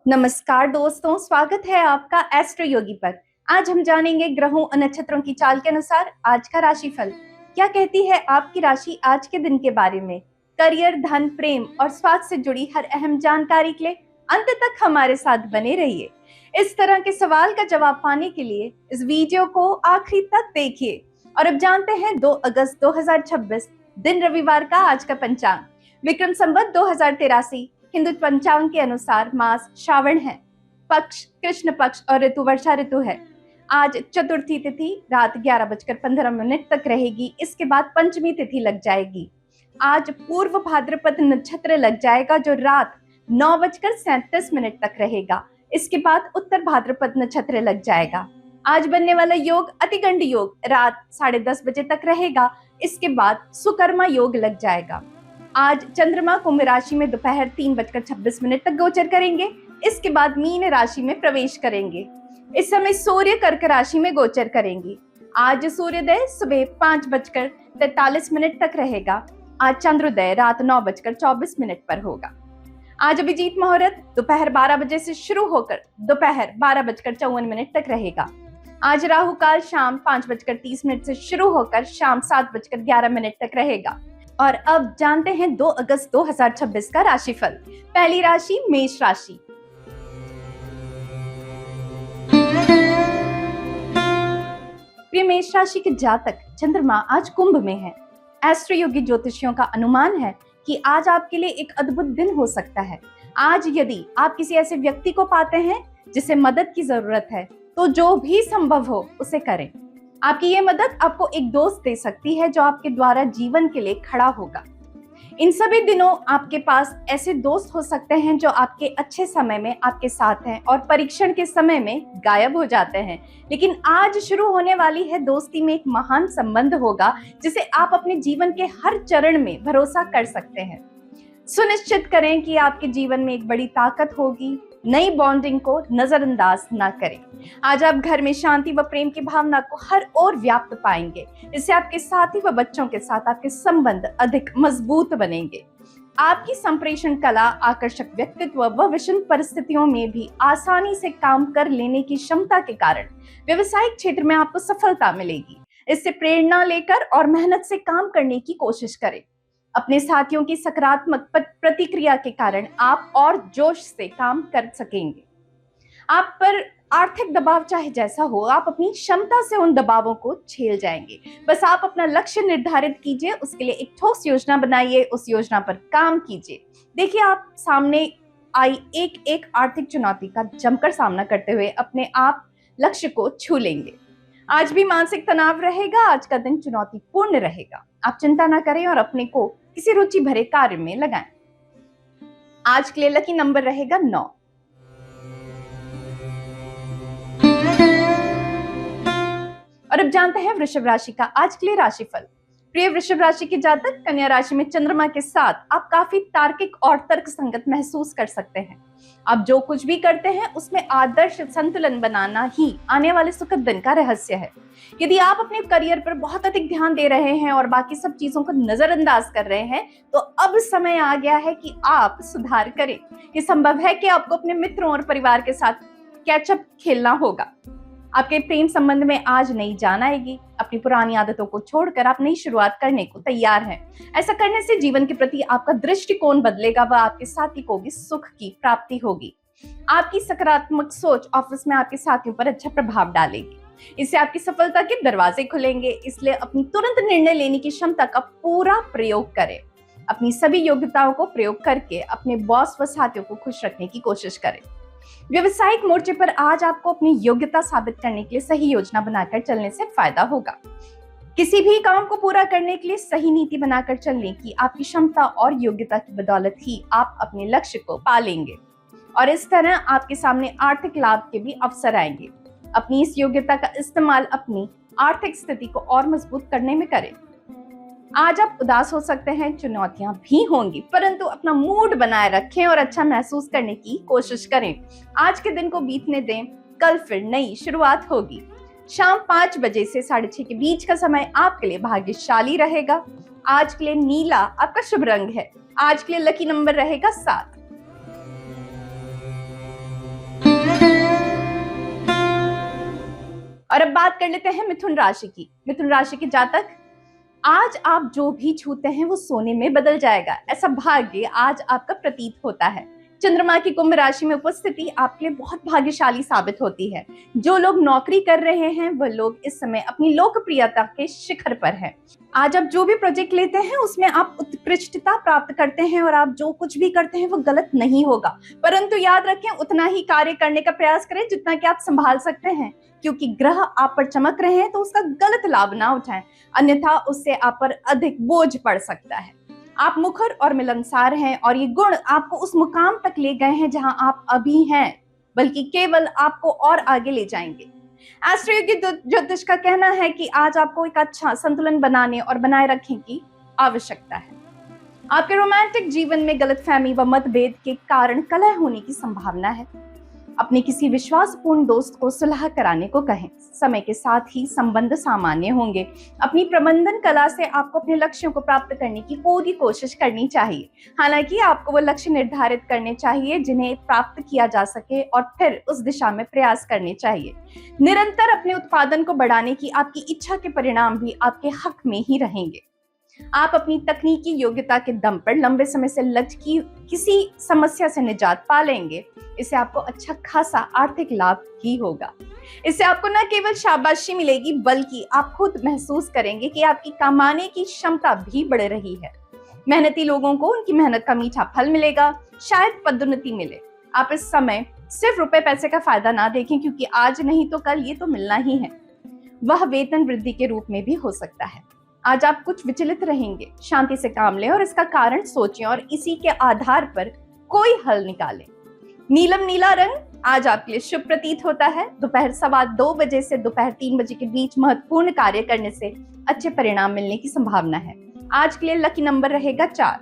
नमस्कार दोस्तों, स्वागत है आपका एस्ट्रो योगी पर। आज हम जानेंगे ग्रहों और नक्षत्रों की चाल के अनुसार आज का राशिफल। क्या कहती है आपकी राशि आज के दिन के बारे में। करियर, धन, प्रेम और स्वास्थ्य से जुड़ी हर अहम जानकारी के लिए अंत तक हमारे साथ बने रहिए। इस तरह के सवाल का जवाब पाने के लिए इस वीडियो को आखिरी तक देखिए। और अब जानते हैं 2 अगस्त 2026 दिन रविवार का आज का पंचांग। विक्रम संवत 2083 हिंदू पंचांग के अनुसार मास श्रावण है, पक्ष कृष्ण पक्ष और ऋतु वर्षा ऋतु है। आज चतुर्थी तिथि रात 11:15 तक रहेगी। इसके बाद पंचमी तिथि लग जाएगी। आज पूर्व भाद्रपद नक्षत्र लग जाएगा जो रात 9:37 तक रहेगा। इसके बाद उत्तर भाद्रपद नक्षत्र लग जाएगा। आज बनने वाला योग अतिगंड योग रात 10:30 बजे तक रहेगा। इसके बाद सुकर्मा योग लग जाएगा। आज चंद्रमा कुंभ राशि में दोपहर 3:26 तक गोचर करेंगे। इसके बाद मीन राशि में प्रवेश करेंगे। इस समय सूर्य कर्क राशि में गोचर करेंगे। आज सूर्योदय सुबह 5:43 तक रहेगा। आज चंद्रोदय रात 9:24 पर होगा। आज अभिजीत मुहूर्त दोपहर 12 बजे से शुरू होकर दोपहर 12:54 तक रहेगा। आज राहु काल शाम 5:30 से शुरू होकर शाम 7:11 तक रहेगा। और अब जानते हैं 2 अगस्त 2026 का राशिफल। पहली राशि मेष राशि। प्रिय मेष राशि के जातक, चंद्रमा आज कुंभ में है। एस्ट्रो योगी ज्योतिषियों का अनुमान है कि आज आपके लिए एक अद्भुत दिन हो सकता है। आज यदि आप किसी ऐसे व्यक्ति को पाते हैं जिसे मदद की जरूरत है तो जो भी संभव हो उसे करें। आपकी ये मदद आपको एक दोस्त दे सकती है जो आपके द्वारा जीवन के लिए खड़ा होगा। इन सभी दिनों आपके पास ऐसे दोस्त हो सकते हैं जो आपके अच्छे समय में आपके साथ हैं और परीक्षण के समय में गायब हो जाते हैं। लेकिन आज शुरू होने वाली है दोस्ती में एक महान संबंध होगा जिसे आप अपने जीवन के हर चरण में भरोसा कर सकते हैं। सुनिश्चित करें कि आपके जीवन में एक बड़ी ताकत होगी। नई बॉन्डिंग को नजरअंदाज ना करें। आज आप घर में शांति व प्रेम की भावना को हर ओर व्याप्त पाएंगे। इससे आपके साथी व बच्चों के साथ आपके संबंध अधिक मजबूत बनेंगे। आपकी संप्रेषण कला, आकर्षक व्यक्तित्व व विषम परिस्थितियों में भी आसानी से काम कर लेने की क्षमता के कारण व्यवसायिक क्षेत्र में आपको सफलता मिलेगी। इससे प्रेरणा लेकर और मेहनत से काम करने की कोशिश करें। अपने साथियों की सकारात्मक प्रतिक्रिया के कारण आप और जोश से काम कर सकेंगे। आप पर आर्थिक दबाव चाहे जैसा हो, आप अपनी क्षमता से उन दबावों को झेल जाएंगे। बस आप अपना लक्ष्य निर्धारित कीजिए, उसके लिए एक ठोस योजना बनाइए, उस योजना पर काम कीजिए। देखिए, आप सामने आई एक एक आर्थिक चुनौती का जमकर सामना करते हुए अपने आप लक्ष्य को छू लेंगे। आज भी मानसिक तनाव रहेगा। आज का दिन चुनौतीपूर्ण रहेगा। आप चिंता ना करें और अपने को किसी रुचि भरे कार्य में लगाएं। आज के लिए लकी नंबर रहेगा 9। और अब जानते हैं वृषभ राशि का आज के लिए राशिफल। प्रिय वृषभ राशि के जातक, कन्या राशि में चंद्रमा के साथ आप काफी तार्किक और तर्क संगत महसूस कर सकते हैं। आप जो कुछ भी करते हैं उसमें आदर्श संतुलन बनाना ही आने वाले सुखद दिन का रहस्य है। यदि आप अपने करियर पर बहुत अधिक ध्यान दे रहे हैं और बाकी सब चीजों को नजरअंदाज कर रहे हैं तो अब समय आ गया है कि आप सुधार करें। ये संभव है कि आपको अपने मित्रों और परिवार के साथ कैचअप खेलना होगा। आपके प्रेम संबंध में आज नई जान आएगी। अपनी पुरानी आदतों को छोड़कर आप नई शुरुआत करने को तैयार हैं। ऐसा करने से जीवन के प्रति आपका दृष्टिकोण बदलेगा व आपके साथी को भी सुख की प्राप्ति होगी। आपकी सकारात्मक सोच ऑफिस में आपके साथियों पर अच्छा प्रभाव डालेगी। इससे आपकी सफलता के दरवाजे खुलेंगे। इसलिए अपनी तुरंत निर्णय लेने की क्षमता का पूरा प्रयोग करें। अपनी सभी योग्यताओं को प्रयोग करके अपने बॉस व साथियों को खुश रखने की कोशिश करें। व्यवसायिक मोर्चे पर आज आपको अपनी योग्यता साबित करने के लिए सही योजना बनाकर चलने से फायदा होगा। किसी भी काम को पूरा करने के लिए सही नीति बनाकर चलने की आपकी क्षमता और योग्यता की बदौलत ही आप अपने लक्ष्य को पा लेंगे और इस तरह आपके सामने आर्थिक लाभ के भी अवसर आएंगे। अपनी इस योग्यता का इस्तेमाल अपनी आर्थिक स्थिति को और मजबूत करने में करें। आज आप उदास हो सकते हैं, चुनौतियां भी होंगी, परंतु अपना मूड बनाए रखें और अच्छा महसूस करने की कोशिश करें। आज के दिन को बीतने दें, कल फिर नई शुरुआत होगी। शाम 5 बजे से 6:30 के बीच का समय आपके लिए भाग्यशाली रहेगा। आज के लिए नीला आपका शुभ रंग है। आज के लिए लकी नंबर रहेगा 7। और अब बात कर लेते हैं मिथुन राशि की। मिथुन राशि के जातक, आज आप जो भी छूते हैं वो सोने में बदल जाएगा, ऐसा भाग्य आज आपका प्रतीत होता है। चंद्रमा की कुंभ राशि में उपस्थिति आपके लिए बहुत भाग्यशाली साबित होती है। जो लोग नौकरी कर रहे हैं वह लोग इस समय अपनी लोकप्रियता के शिखर पर हैं। आज आप जो भी प्रोजेक्ट लेते हैं उसमें आप उत्कृष्टता प्राप्त करते हैं और आप जो कुछ भी करते हैं वो गलत नहीं होगा, परंतु याद रखें उतना ही कार्य करने का प्रयास करें जितना कि आप संभाल सकते हैं, क्योंकि ग्रह आप पर चमक रहे हैं तो उसका गलत लाभ ना उठाएं, अन्यथा उससे आप पर अधिक बोझ पड़ सकता है। आप मुखर और मिलनसार हैं और ये गुण आपको उस मुकाम तक ले गए हैं जहां आप अभी हैं, बल्कि केवल आपको और आगे ले जाएंगे। एस्ट्रोयोगी ज्योतिष का कहना है कि आज आपको एक अच्छा संतुलन बनाने और बनाए रखने की आवश्यकता है। आपके रोमांटिक जीवन में गलतफहमी व मतभेद के कारण कलह होने की संभावना है। अपने किसी विश्वासपूर्ण दोस्त को सलाह कराने को कहें। समय के साथ ही संबंध सामान्य होंगे। अपनी प्रबंधन कला से आपको अपने लक्ष्यों को प्राप्त करने की पूरी कोशिश करनी चाहिए। हालांकि आपको वो लक्ष्य निर्धारित करने चाहिए जिन्हें प्राप्त किया जा सके और फिर उस दिशा में प्रयास करने चाहिए। निरंतर अपने उत्पादन को बढ़ाने की आपकी इच्छा के परिणाम भी आपके हक में ही रहेंगे। आप अपनी तकनीकी योग्यता के दम पर लंबे समय से लटकी किसी समस्या से निजात पा लेंगे। इससे आपको अच्छा खासा आर्थिक लाभ ही होगा। इससे आपको न केवल शाबाशी मिलेगी बल्कि आप खुद महसूस करेंगे कि आपकी कमाने की क्षमता भी बढ़ रही है। मेहनती लोगों को उनकी मेहनत का मीठा फल मिलेगा, शायद पदोन्नति मिले। आप इस समय सिर्फ रुपए पैसे का फायदा ना देखें, क्योंकि आज नहीं तो कल ये तो मिलना ही है। वह वेतन वृद्धि के रूप में भी हो सकता है। आज आप कुछ विचलित रहेंगे। शांति से काम लें और इसका कारण सोचें और इसी के आधार पर कोई हल निकालें। नीलम नीला रंग आज आपके लिए शुभ प्रतीत होता है। दोपहर 2:15 बजे से दोपहर 3 बजे के बीच महत्वपूर्ण कार्य करने से अच्छे परिणाम मिलने की संभावना है। आज के लिए लकी नंबर रहेगा 4।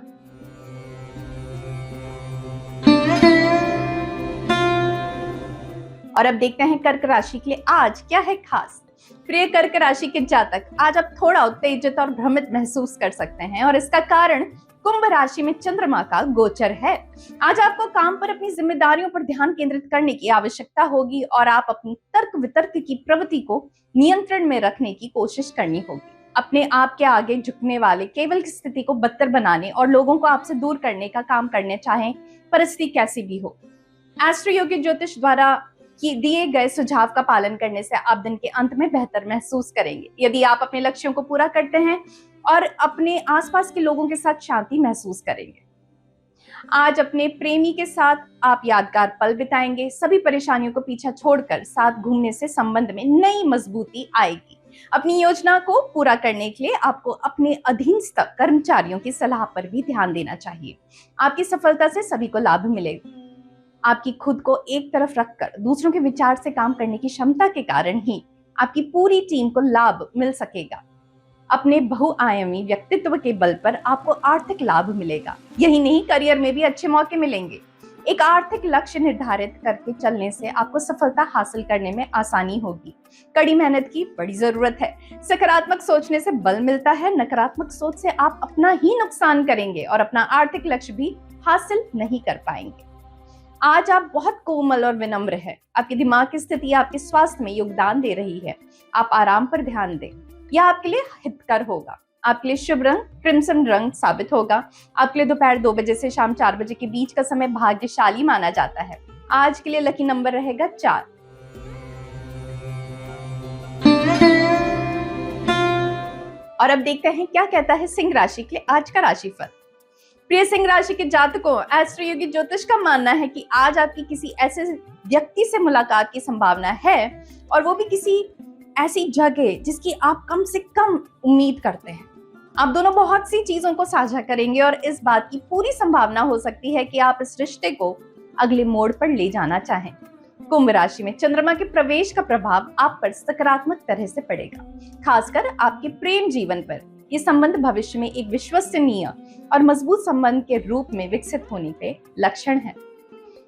और अब देखते हैं कर्क राशि के लिए आज क्या है खास। प्रिय कर्क राशि के जातक, आज आप थोड़ा उत्तेजित और भ्रमित महसूस कर सकते हैं और इसका कारण कुंभ राशि में चंद्रमा का गोचर है। आज आपको काम पर अपनी जिम्मेदारियों पर ध्यान केंद्रित करने की आवश्यकता होगी और आप अपनी तर्क वितर्क की प्रवृत्ति को नियंत्रण में रखने की कोशिश करनी होगी। अपने आप के आगे झुकने वाले केवल की स्थिति को बदतर बनाने और लोगों को आपसे दूर करने का काम करने चाहें, परिस्थिति कैसी भी हो। एस्ट्रोयोगी ज्योतिष द्वारा कि दिए गए सुझाव का पालन करने से आप दिन के अंत में बेहतर महसूस करेंगे। यदि आप अपने लक्ष्यों को पूरा करते हैं और अपने आसपास के लोगों के साथ शांति महसूस करेंगे। आज अपने प्रेमी के साथ आप यादगार पल बिताएंगे। सभी परेशानियों को पीछा छोड़कर साथ घूमने से संबंध में नई मजबूती आएगी। अपनी योजना को पूरा करने के लिए आपको अपने अधीनस्थ कर्मचारियों की सलाह पर भी ध्यान देना चाहिए। आपकी सफलता से सभी को लाभ मिलेगा। आपकी खुद को एक तरफ रखकर दूसरों के विचार से काम करने की क्षमता के कारण ही आपकी पूरी टीम को लाभ मिल सकेगा। अपने बहुआयामी व्यक्तित्व के बल पर आपको आर्थिक लाभ मिलेगा। यही नहीं, करियर में भी अच्छे मौके मिलेंगे। एक आर्थिक लक्ष्य निर्धारित करके चलने से आपको सफलता हासिल करने में आसानी होगी। कड़ी मेहनत की बड़ी जरूरत है। सकारात्मक सोचने से बल मिलता है। नकारात्मक सोच से आप अपना ही नुकसान करेंगे और अपना आर्थिक लक्ष्य भी हासिल नहीं कर पाएंगे। आज आप बहुत कोमल और विनम्र हैं। आपकी दिमाग की स्थिति आपके स्वास्थ्य में योगदान दे रही है। आप आराम पर ध्यान दें, यह आपके लिए हितकर होगा। आपके लिए शुभ रंग क्रिम्सन रंग साबित होगा। आपके लिए दोपहर 2 बजे से शाम 4 बजे के बीच का समय भाग्यशाली माना जाता है। आज के लिए लकी नंबर रहेगा 4। और अब देखते हैं क्या कहता है सिंह राशि के लिए आज का राशिफल। प्रिय सिंह राशि के जातकों, एस्ट्रोयोगी ज्योतिष का मानना है कि आज आपकी किसी ऐसे व्यक्ति से मुलाकात की संभावना है और वो भी किसी ऐसी जगह जिसकी आप कम से कम उम्मीद करते हैं। आप दोनों बहुत सी चीजों को साझा करेंगे और इस बात की पूरी संभावना हो सकती है कि आप इस रिश्ते को अगले मोड़ पर ले जाना चाहें। कुंभ राशि में चंद्रमा के प्रवेश का प्रभाव आप पर सकारात्मक तरह से पड़ेगा, खासकर आपके प्रेम जीवन पर। ये संबंध भविष्य में एक विश्वसनीय और मजबूत संबंध के रूप में विकसित होने के लक्षण है।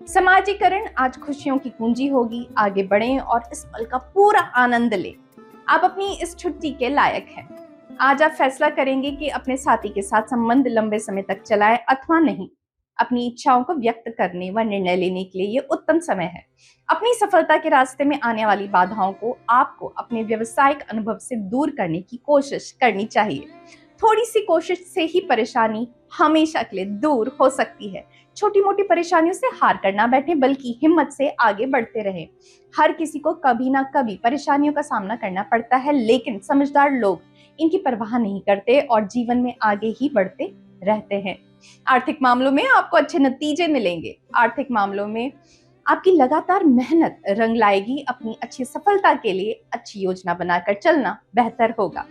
समाजीकरण आज खुशियों की कुंजी होगी। आगे बढ़ें और इस पल का पूरा आनंद लें। आप अपनी इस छुट्टी के लायक हैं। आज आप फैसला करेंगे कि अपने साथी के साथ संबंध लंबे समय तक चलाएं अथवा नहीं। अपनी इच्छाओं को व्यक्त करने व निर्णय लेने के लिए ये उत्तम समय है। अपनी सफलता के रास्ते में आने वाली बाधाओं को आपको अपने व्यवसायिक अनुभव से दूर करने की कोशिश करनी चाहिए। थोड़ी सी कोशिश से ही परेशानी हमेशा के लिए दूर हो सकती है। छोटी मोटी परेशानियों से हार कर ना बैठे, बल्कि हिम्मत से आगे बढ़ते रहें। हर किसी को कभी ना कभी परेशानियों का सामना करना पड़ता है, लेकिन समझदार लोग इनकी परवाह नहीं करते और जीवन में आगे ही बढ़ते रहते हैं। आर्थिक मामलों में आपको अच्छे नतीजे मिलेंगे। आर्थिक मामलों में आपकी लगातार मेहनत रंग लाएगी। अपनी अच्छी सफलता के लिए अच्छी योजना बनाकर चलना बेहतर होगा।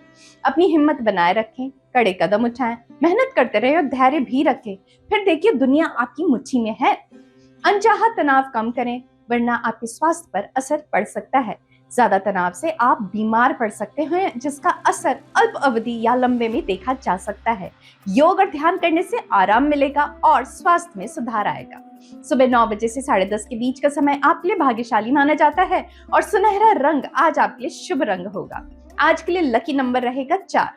अपनी हिम्मत बनाए रखें, कड़े कदम उठाएं, मेहनत करते रहें और धैर्य भी रखें। फिर देखिए दुनिया आपकी मुट्ठी में है। अनचाहा तनाव कम करें, वरना आपके स्वास्थ्य पर असर पड़ सकता है। ज्यादा तनाव से आप बीमार पड़ सकते हैं, जिसका असर अल्प अवधि या लंबे में देखा जा सकता है। योग और ध्यान करने से आराम मिलेगा और स्वास्थ्य में सुधार आएगा। सुबह 9 बजे से 10:30 के बीच का समय आपके लिए भाग्यशाली माना जाता है और सुनहरा रंग आज आपके लिए शुभ रंग होगा। आज के लिए लकी नंबर रहेगा 4।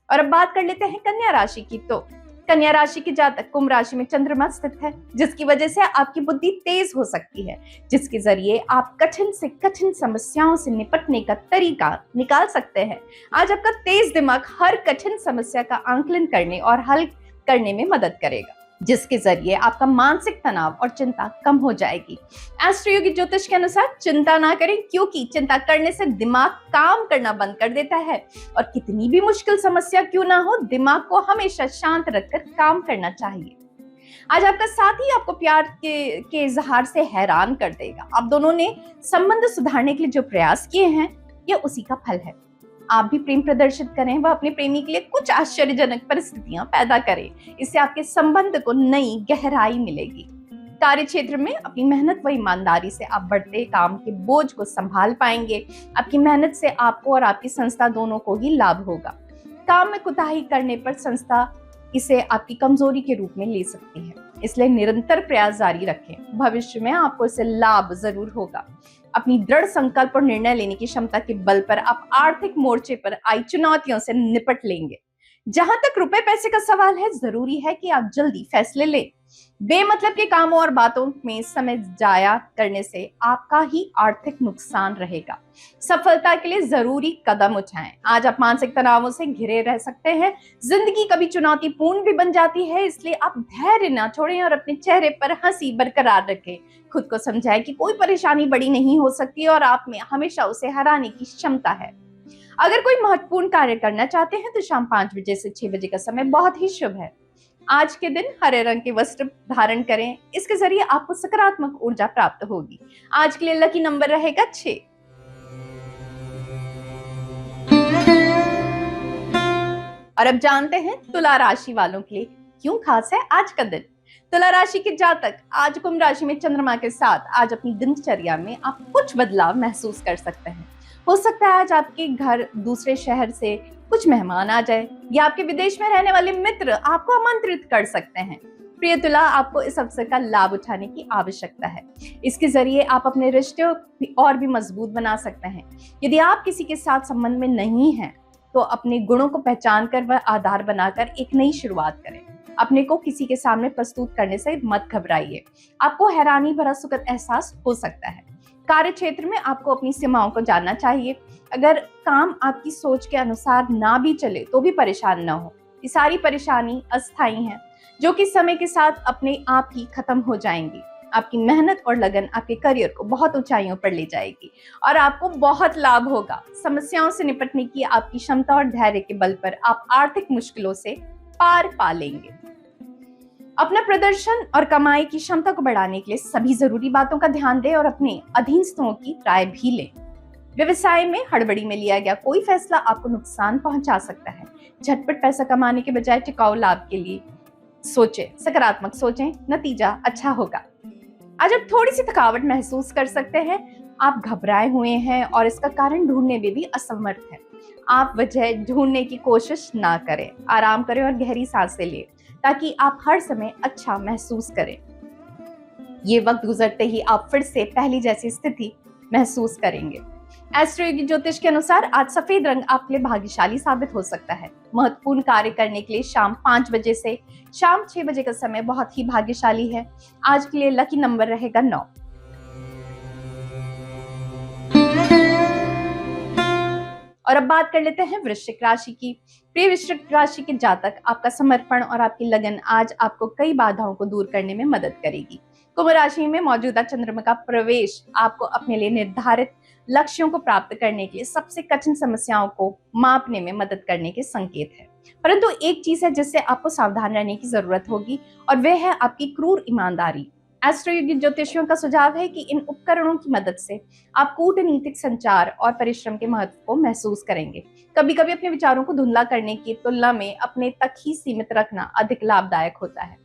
और अब बात कर लेते हैं कन्या राशि की। तो कन्या राशि के जातक कुंभ राशि में चंद्रमा स्थित है, जिसकी वजह से आपकी बुद्धि तेज हो सकती है, जिसके जरिए आप कठिन से कठिन समस्याओं से निपटने का तरीका निकाल सकते हैं। आज आपका तेज दिमाग हर कठिन समस्या का आंकलन करने और हल करने में मदद करेगा, जिसके जरिए आपका मानसिक तनाव और चिंता कम हो जाएगी। एस्ट्रो योगी ज्योतिष के अनुसार चिंता ना करें, क्योंकि चिंता करने से दिमाग काम करना बंद कर देता है और कितनी भी मुश्किल समस्या क्यों ना हो, दिमाग को हमेशा शांत रखकर काम करना चाहिए। आज आपका साथी आपको प्यार के इजहार से हैरान कर देगा। आप दोनों ने संबंध सुधारने के लिए जो प्रयास किए हैं, ये उसी का फल है। आप भी प्रेम प्रदर्शित करें व अपने प्रेमी के लिए कुछ आश्चर्यजनक परिस्थितियां पैदा करें। इससे आपके संबंध को नई गहराई मिलेगी। कार्य क्षेत्र में अपनी मेहनत व ईमानदारी से आप बढ़ते काम के बोझ को संभाल पाएंगे। आपकी मेहनत से आपको और आपकी संस्था दोनों को ही लाभ होगा। काम में कुताही करने पर संस्था इसे आपकी कमजोरी के रूप में ले सकती है, इसलिए निरंतर प्रयास जारी रखें। भविष्य में आपको इससे लाभ जरूर होगा। अपनी दृढ़ संकल्प और निर्णय लेने की क्षमता के बल पर आप आर्थिक मोर्चे पर आई चुनौतियों से निपट लेंगे। जहां तक रुपए पैसे का सवाल है, जरूरी है कि आप जल्दी फैसले लें। बेमतलब के कामों और बातों में समय जाया करने से आपका ही आर्थिक नुकसान रहेगा। सफलता के लिए जरूरी कदम उठाएं। आज आप मानसिक तनावों से घिरे रह सकते हैं। जिंदगी कभी चुनौतीपूर्ण भी बन जाती है, इसलिए आप धैर्य ना छोड़ें और अपने चेहरे पर हंसी बरकरार रखें। खुद को समझाएं कि कोई परेशानी बड़ी नहीं हो सकती और आप में हमेशा उसे हराने की क्षमता है। अगर कोई महत्वपूर्ण कार्य करना चाहते हैं तो शाम 5 बजे से 6 बजे का समय बहुत ही शुभ है। आज के दिन हरे रंग के वस्त्र धारण करें, इसके जरिए आपको सकारात्मक ऊर्जा प्राप्त होगी। आज के लिए लकी नंबर रहेगा 6। और अब जानते हैं तुला राशि वालों के लिए क्यों खास है आज का दिन। तुला राशि के जातक आज कुंभ राशि में चंद्रमा के साथ आज अपनी दिनचर्या में आप कुछ बदलाव महसूस कर सकते हैं। हो सकता है आज आपके घर दूसरे शहर से कुछ मेहमान आ जाए या आपके विदेश में रहने वाले मित्र आपको आमंत्रित कर सकते हैं। प्रिय तुला, आपको इस अवसर का लाभ उठाने की आवश्यकता है। इसके जरिए आप अपने रिश्ते और भी मजबूत बना सकते हैं। यदि आप किसी के साथ संबंध में नहीं हैं, तो अपने गुणों को पहचान कर व आधार बनाकर एक नई शुरुआत करें। अपने को किसी के सामने प्रस्तुत करने से मत घबराइए। आपको हैरानी भरा सुखद एहसास हो सकता है। कार्य क्षेत्र में आपको अपनी सीमाओं को जानना चाहिए। अगर काम आपकी सोच के अनुसार ना भी चले तो भी परेशान ना हो। ये सारी परेशानी अस्थायी हैं, जो कि समय के साथ अपने आप ही खत्म हो जाएंगी। आपकी मेहनत और लगन आपके करियर को बहुत ऊंचाइयों पर ले जाएगी और आपको बहुत लाभ होगा। समस्याओं से निपटने की आपकी क्षमता और धैर्य के बल पर आप आर्थिक मुश्किलों से पार पा लेंगे। अपना प्रदर्शन और कमाई की क्षमता को बढ़ाने के लिए सभी जरूरी बातों का ध्यान दें और अपने अधीनस्थों की राय भी लें। व्यवसाय में हड़बड़ी में लिया गया कोई फैसला आपको नुकसान पहुंचा सकता है। झटपट पैसा कमाने के बजाय टिकाऊ लाभ के लिए सोचें, सकारात्मक सोचें, नतीजा अच्छा होगा। आज आप थोड़ी सी थकावट महसूस कर सकते हैं। आप घबराए हुए हैं और इसका कारण ढूंढने में भी असमर्थ हैं। आप वजह ढूंढने की कोशिश ना करें। आराम करें और गहरी सांसें लें, ताकि आप हर समय अच्छा महसूस करें। ये वक्त गुजरते ही आप फिर से पहली जैसी स्थिति महसूस करेंगे। एस्ट्रो योगी ज्योतिष के अनुसार आज सफेद रंग आपके लिए भाग्यशाली साबित हो सकता है। महत्वपूर्ण कार्य करने के लिए शाम 5 बजे से शाम 6 बजे का समय बहुत ही भाग्यशाली है। आज के लिए लकी नंबर रहेगा 9। और अब बात कर लेते हैं वृश्चिक राशि की। प्रिय वृश्चिक राशि के जातक, आपका समर्पण और आपकी लगन आज आपको कई बाधाओं को दूर करने में मदद करेगी। कुंभ राशि में मौजूदा चंद्रमा का प्रवेश आपको अपने लिए निर्धारित लक्ष्यों को प्राप्त करने के लिए सबसे कठिन समस्याओं को मापने में मदद करने के संकेत है। परंतु एक चीज है जिससे आपको सावधान रहने की जरूरत होगी और वह है आपकी क्रूर ईमानदारी। एस्ट्रो योगी ज्योतिषियों का सुझाव है कि इन उपकरणों की मदद से आप कूटनीतिक संचार और परिश्रम के महत्व को महसूस करेंगे। कभी कभी अपने विचारों को धुंधला करने की तुलना में अपने तक ही सीमित रखना अधिक लाभदायक होता है,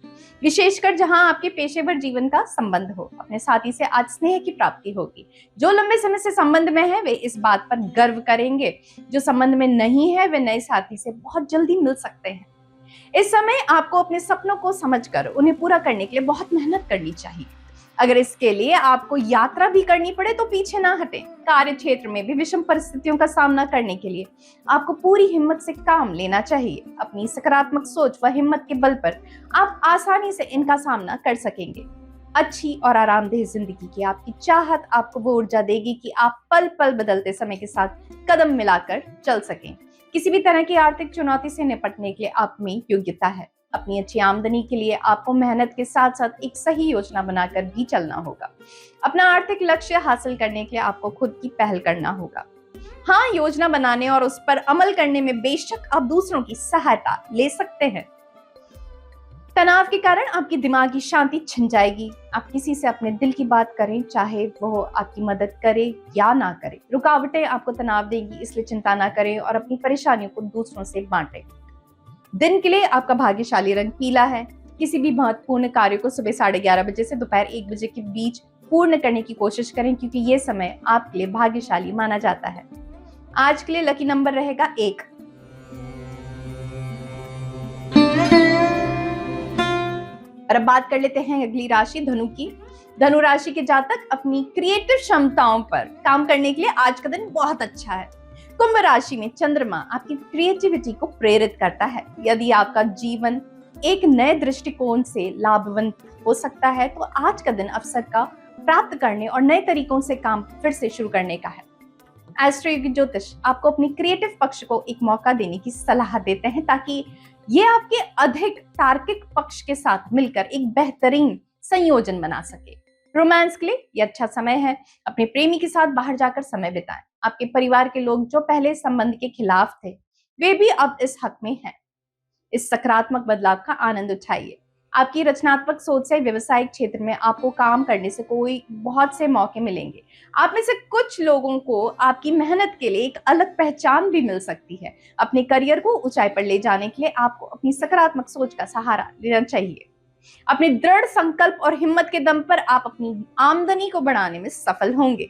विशेषकर जहां आपके पेशेवर जीवन का संबंध हो। अपने साथी से आज स्नेह की प्राप्ति होगी। जो लंबे समय से संबंध में है वे इस बात पर गर्व करेंगे, जो संबंध में नहीं है वे नए साथी से बहुत जल्दी मिल सकते हैं। इस समय आपको अपने सपनों को समझकर उन्हें पूरा करने के लिए बहुत मेहनत करनी चाहिए। अगर इसके लिए आपको यात्रा भी करनी पड़े तो पीछे ना हटें। कार्य क्षेत्र में भी विषम परिस्थितियों का सामना करने के लिए आपको पूरी हिम्मत से काम लेना चाहिए। अपनी सकारात्मक सोच व हिम्मत के बल पर आप आसानी से इनका सामना कर सकेंगे। अच्छी और आरामदेह जिंदगी की आपकी चाहत आपको वो ऊर्जा देगी कि आप पल पल बदलते समय के साथ कदम मिलाकर चल सकें। किसी भी तरह की आर्थिक चुनौती से निपटने के लिए आप में योग्यता है। अपनी अच्छी आमदनी के लिए आपको मेहनत के साथ साथ एक सही योजना बनाकर भी चलना होगा। अपना आर्थिक लक्ष्य हासिल करने के लिए आपको खुद की पहल करना होगा। हाँ, योजना बनाने और उस पर अमल करने में बेशक आप दूसरों की सहायता ले सकते हैं। तनाव के कारण आपकी दिमागी शांति छिन जाएगी। आप किसी से अपने दिल की बात करें, चाहे वो आपकी मदद करे या ना करे। रुकावटें आपको तनाव देंगी, इसलिए चिंता ना करें और अपनी परेशानियों को दूसरों से बांटें। दिन के लिए आपका भाग्यशाली रंग पीला है। किसी भी महत्वपूर्ण कार्य को सुबह 11:30 बजे से दोपहर 1 बजे के बीच पूर्ण करने की कोशिश करें, क्योंकि ये समय आपके लिए भाग्यशाली माना जाता है। आज के लिए लकी नंबर रहेगा 1। और अब बात कर लेते हैं अगली राशि धनु की। धनु राशि के जातक अपनी क्रिएटिव क्षमताओं पर काम करने के लिए आज का दिन बहुत अच्छा है। कुंभ राशि में चंद्रमा आपकी क्रिएटिविटी को प्रेरित करता है। यदि आपका जीवन एक नए दृष्टिकोण से लाभवंत हो सकता है तो आज का दिन अवसर का प्राप्त करने और नए तरीकों से काम फिर से शुरू करने का है। एस्ट्रो योगी ज्योतिष आपको अपनी क्रिएटिव पक्ष को एक मौका देने की सलाह देते हैं, ताकि ये आपके अधिक तार्किक पक्ष के साथ मिलकर एक बेहतरीन संयोजन बना सके। रोमांस के लिए ये अच्छा समय है। अपने प्रेमी के साथ बाहर जाकर समय बिताएं। आपके परिवार के लोग जो पहले संबंध के खिलाफ थे वे भी अब इस हक में हैं। इस सकारात्मक बदलाव का आनंद उठाइए। आपकी रचनात्मक सोच से व्यवसायिक क्षेत्र में आपको काम करने से कोई बहुत से मौके मिलेंगे। आप में से कुछ लोगों को आपकी मेहनत के लिए एक अलग पहचान भी मिल सकती है। अपने करियर को ऊंचाई पर ले जाने के लिए आपको अपनी सकारात्मक सोच का सहारा लेना चाहिए। अपने दृढ़ संकल्प और हिम्मत के दम पर आप अपनी आमदनी को बढ़ाने में सफल होंगे।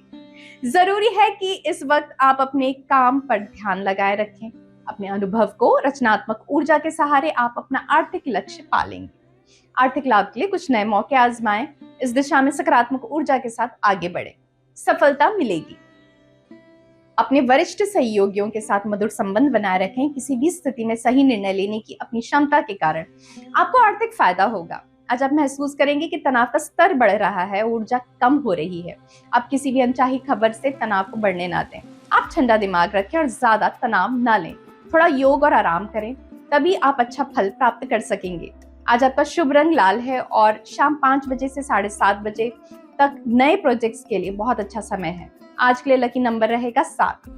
जरूरी है कि इस वक्त आप अपने काम पर ध्यान लगाए रखें। अपने अनुभव को रचनात्मक ऊर्जा के सहारे आप अपना आर्थिक लक्ष्य पालेंगे। आर्थिक लाभ के लिए कुछ नए मौके आजमाएं। इस दिशा में सकारात्मक ऊर्जा के साथ आगे बढ़ें, सफलता मिलेगी। अपने वरिष्ठ सहयोगियों के साथ मधुर संबंध बनाए रखें। किसी भी स्थिति में सही निर्णय लेने की अपनी क्षमता के कारण आपको आर्थिक फायदा होगा। आज आप महसूस करेंगे कि तनाव का स्तर बढ़ रहा है, ऊर्जा कम हो रही है। आप किसी भी अनचाही खबर से तनाव को बढ़ने ना दें। आप ठंडा दिमाग रखें और ज्यादा तनाव ना लें। थोड़ा योग और आराम करें, तभी आप अच्छा फल प्राप्त कर सकेंगे। आज आपका शुभ रंग लाल है और शाम 5 बजे से 7:30 बजे तक नए प्रोजेक्ट्स के लिए बहुत अच्छा समय है। आज के लिए लकी नंबर रहेगा 7।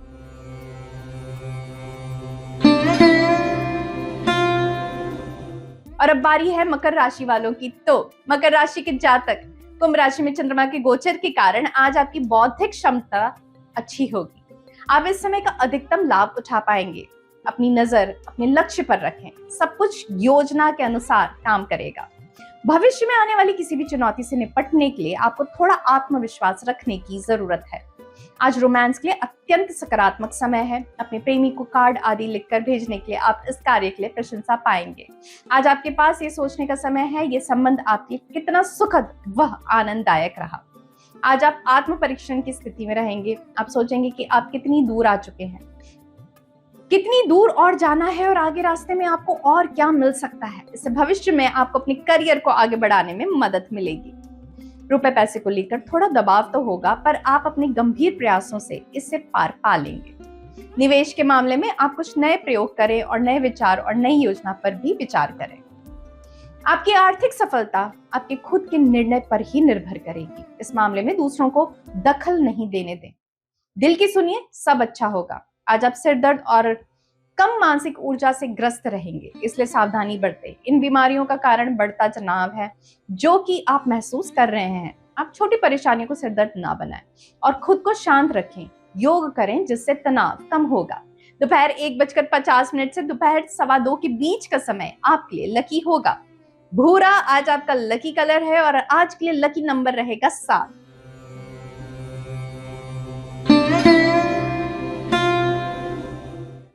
और अब बारी है मकर राशि वालों की। तो मकर राशि के जातक, कुंभ राशि में चंद्रमा के गोचर के कारण आज आपकी बौद्धिक क्षमता अच्छी होगी। आप इस समय का अधिकतम लाभ उठा पाएंगे। अपनी नजर अपने लक्ष्य पर रखें। सब कुछ योजना के अनुसार काम करेगा। भविष्य में आने वाली किसी भी चुनौती से निपटने के लिए आपको थोड़ा आत्मविश्वास रखने की जरूरत है। आज रोमांस के लिए अत्यंत सकारात्मक समय है। अपने प्रेमी को कार्ड आदि लिखकर भेजने के लिए आप इस कार्य के लिए प्रशंसा पाएंगे। आज आपके पास ये सोचने का समय है ये संबंध आपके कितना सुखद व आनंददायक रहा। आज आप आत्म परीक्षण की स्थिति में रहेंगे। आप सोचेंगे कि आप कितनी दूर आ चुके हैं, कितनी दूर और जाना है और आगे रास्ते में आपको और क्या मिल सकता है। इससे भविष्य में आपको अपने करियर को आगे बढ़ाने में मदद मिलेगी। रुपए पैसे को लेकर थोड़ा दबाव तो होगा, पर आप अपने गंभीर प्रयासों से इससे पार पा लेंगे। निवेश के मामले में आप कुछ नए प्रयोग करें और नए विचार और नई योजना पर भी विचार करें। आपकी आर्थिक सफलता आपके खुद के निर्णय पर ही निर्भर करेगी। इस मामले में दूसरों को दखल नहीं देने दें। दिल की सुनिए, सब अच्छा होगा। आज आप सिर दर्द और कम मानसिक ऊर्जा से ग्रस्त रहेंगे, इसलिए सावधानी बरतें। इन बीमारियों का कारण बढ़ता तनाव है जो कि आप महसूस कर रहे हैं। आप छोटी परेशानियों को सिरदर्द ना बनाएं और खुद को शांत रखें। योग करें जिससे तनाव कम होगा। दोपहर 1:50 से दोपहर 1:15 के बीच का समय आपके लिए लकी होगा। भूरा आज आपका लकी कलर है और आज के लिए लकी नंबर रहेगा 7।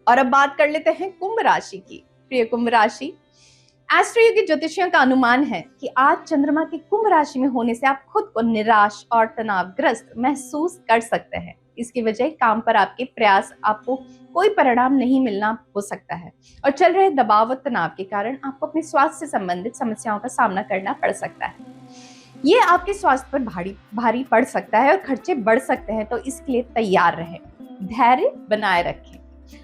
और अब बात कर लेते हैं कुंभ राशि की। प्रिय कुंभ राशि, एस्ट्रो की ज्योतिषियों का अनुमान है कि आज चंद्रमा के कुंभ राशि में होने से आप खुद को निराश और तनावग्रस्त महसूस कर सकते हैं। इसकी वजह काम पर आपके प्रयास आपको कोई परिणाम नहीं मिलना हो सकता है और चल रहे दबाव और तनाव के कारण आपको अपने स्वास्थ्य से संबंधित समस्याओं का सामना करना पड़ सकता है। ये आपके स्वास्थ्य पर भारी पड़ सकता है और खर्चे बढ़ सकते हैं, तो इसके लिए तैयार रहें। धैर्य बनाए रखें।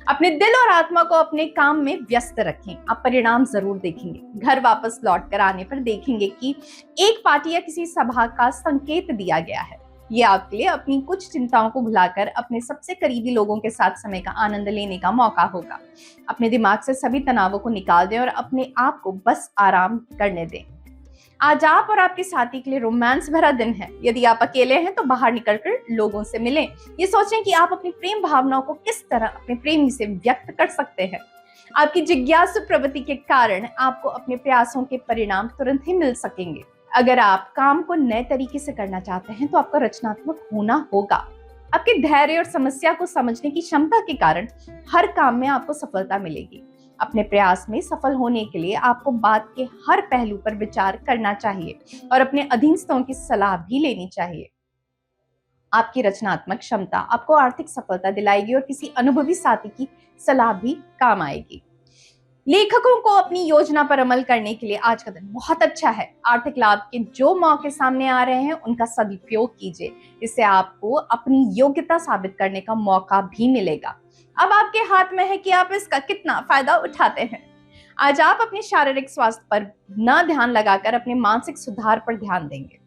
अपने दिल और आत्मा को अपने काम में व्यस्त रखें। आप परिणाम जरूर देखेंगे। घर वापस लौट कर आने पर देखेंगे कि एक पार्टी या किसी सभा का संकेत दिया गया है। ये आपके लिए अपनी कुछ चिंताओं को भुलाकर अपने सबसे करीबी लोगों के साथ समय का आनंद लेने का मौका होगा। अपने दिमाग से सभी तनावों को निकाल दें और अपने आप को बस आराम करने दें। आज आप और आपके साथी के लिए रोमांस भरा दिन है। यदि आप अकेले हैं तो बाहर निकलकर लोगों से मिलें। ये सोचें कि आप अपनी प्रेम भावनाओं को किस तरह अपने प्रेमी से व्यक्त कर सकते हैं। आपकी जिज्ञासु प्रवृत्ति के कारण आपको अपने प्रयासों के परिणाम तुरंत ही मिल सकेंगे। अगर आप काम को नए तरीके से करना चाहते हैं तो आपको रचनात्मक होना होगा। आपके धैर्य और समस्या को समझने की क्षमता के कारण हर काम में आपको सफलता मिलेगी। अपने प्रयास में सफल होने के लिए आपको बात के हर पहलू पर विचार करना चाहिए और अपने अधीनस्थों की सलाह भी लेनी चाहिए। आपकी रचनात्मक क्षमता आपको आर्थिक सफलता दिलाएगी और किसी अनुभवी साथी की सलाह भी काम आएगी। लेखकों को अपनी योजना पर अमल करने के लिए आज का दिन बहुत अच्छा है। आर्थिक लाभ के जो मौके सामने आ रहे हैं उनका सदुपयोग कीजिए। इससे आपको अपनी योग्यता साबित करने का मौका भी मिलेगा। अब आपके हाथ में है कि आप इसका कितना फायदा उठाते हैं। आज आप अपने शारीरिक स्वास्थ्य पर न ध्यान लगाकर अपने मानसिक सुधार पर ध्यान देंगे।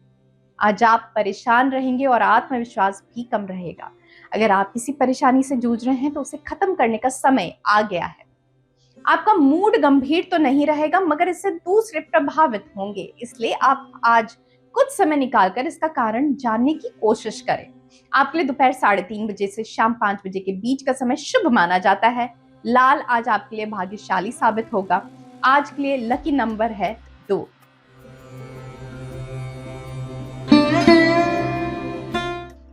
आज आप परेशान रहेंगे और आत्मविश्वास भी कम रहेगा। अगर आप किसी परेशानी से जूझ रहे हैं तो उसे खत्म करने का समय आ गया है। आपका मूड गंभीर तो नहीं रहेगा मगर इससे दूसरे प्रभावित होंगे, इसलिए आप आज कुछ समय निकालकर इसका कारण जानने की कोशिश करें। आपके लिए दोपहर 3:30 बजे से शाम 5 बजे के बीच का समय शुभ माना जाता है। लाल आज आपके लिए भाग्यशाली साबित होगा। आज के लिए लकी नंबर है 2।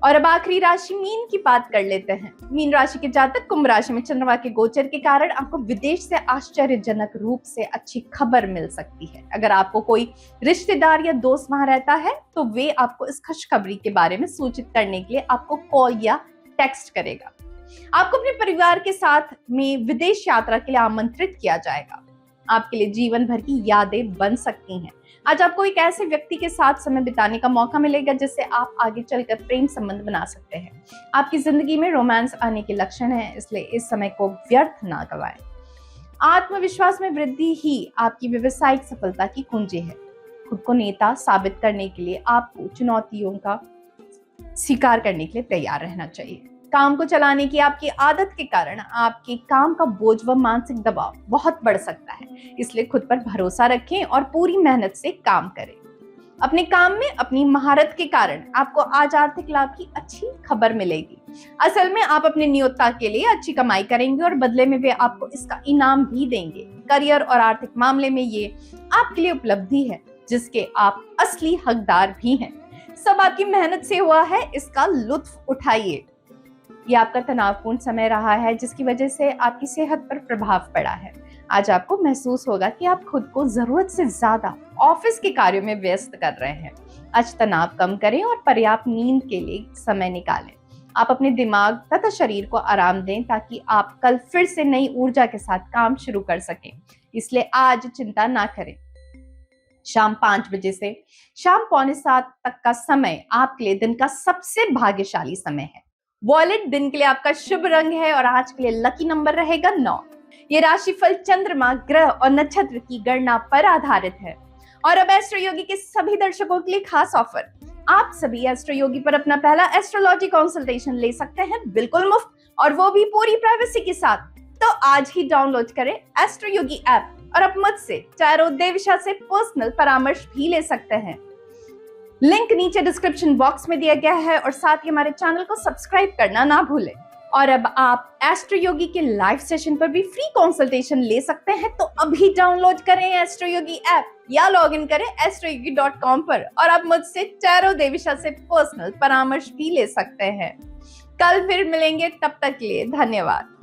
और अब आखिरी राशि मीन की बात कर लेते हैं। मीन राशि के जातक कुंभ राशि में चंद्रमा के गोचर के कारण आपको विदेश से आश्चर्यजनक रूप से अच्छी खबर मिल सकती है। अगर आपको कोई रिश्तेदार या दोस्त वहां रहता है तो वे आपको इस खुशखबरी के बारे में सूचित करने के लिए आपको कॉल या टेक्स्ट करेगा। आपको अपने परिवार के साथ में विदेश यात्रा के लिए आमंत्रित किया जाएगा। आपके लिए जीवन भर की यादें बन सकती हैं। आज आपको एक ऐसे व्यक्ति के साथ समय बिताने का मौका मिलेगा जिससे आप आगे चलकर प्रेम संबंध बना सकते हैं। आपकी जिंदगी में रोमांस आने के लक्षण हैं, इसलिए इस समय को व्यर्थ ना गवाएं। आत्मविश्वास में वृद्धि ही आपकी व्यवसायिक सफलता की कुंजी है। खुद को नेता साबित करने के लिए आपको चुनौतियों का स्वीकार करने के लिए तैयार रहना चाहिए। काम को चलाने की आपकी आदत के कारण आपके काम का बोझ व मानसिक दबाव बहुत बढ़ सकता है, इसलिए खुद पर भरोसा रखें और पूरी मेहनत से काम करें। अपने काम में अपनी महारत के कारण आपको आज आर्थिक लाभ की अच्छी खबर मिलेगी। असल में आप अपनी नियोक्ता के लिए अच्छी कमाई करेंगे और बदले में वे आपको इसका इनाम भी देंगे। करियर और आर्थिक मामले में ये आपके लिए उपलब्धि है जिसके आप असली हकदार भी हैं। सब आपकी मेहनत से हुआ है, इसका लुत्फ उठाइए। ये आपका तनावपूर्ण समय रहा है जिसकी वजह से आपकी सेहत पर प्रभाव पड़ा है। आज आपको महसूस होगा कि आप खुद को जरूरत से ज्यादा ऑफिस के कार्यों में व्यस्त कर रहे हैं। आज तनाव कम करें और पर्याप्त नींद के लिए समय निकालें। आप अपने दिमाग तथा शरीर को आराम दें ताकि आप कल फिर से नई ऊर्जा के साथ काम शुरू कर सकें। इसलिए आज चिंता ना करें। शाम 5 बजे से शाम 6:45 तक का समय आपके लिए दिन का सबसे भाग्यशाली समय है। वॉलेट दिन के लिए आपका शुभ रंग है और आज के लिए लकी नंबर रहेगा 9। ये राशिफल चंद्रमा, ग्रह और नक्षत्र की गणना पर आधारित है। और अब एस्ट्रो योगी के सभी दर्शकों के लिए खास ऑफर। आप सभी एस्ट्रो योगी पर अपना पहला एस्ट्रोलॉजी कंसल्टेशन ले सकते हैं बिल्कुल मुफ्त, और वो भी पूरी प्राइवेसी के साथ। तो आज ही डाउनलोड करें एस्ट्रो योगी ऐप और अब मुझसे टैरो देविशा से पर्सनल परामर्श भी ले सकते हैं। लिंक नीचे डिस्क्रिप्शन बॉक्स में दिया गया है और साथ ही हमारे चैनल को सब्सक्राइब करना ना भूलें। और अब आप एस्ट्रो योगी के लाइव सेशन पर भी फ्री कंसल्टेशन ले सकते हैं। तो अभी डाउनलोड करें एस्ट्रो योगी ऐप या लॉग इन करें astroyogi.com पर और आप मुझसे टैरो देविशा से पर्सनल परामर्श भी ले सकते हैं। कल फिर मिलेंगे, तब तक के लिए धन्यवाद।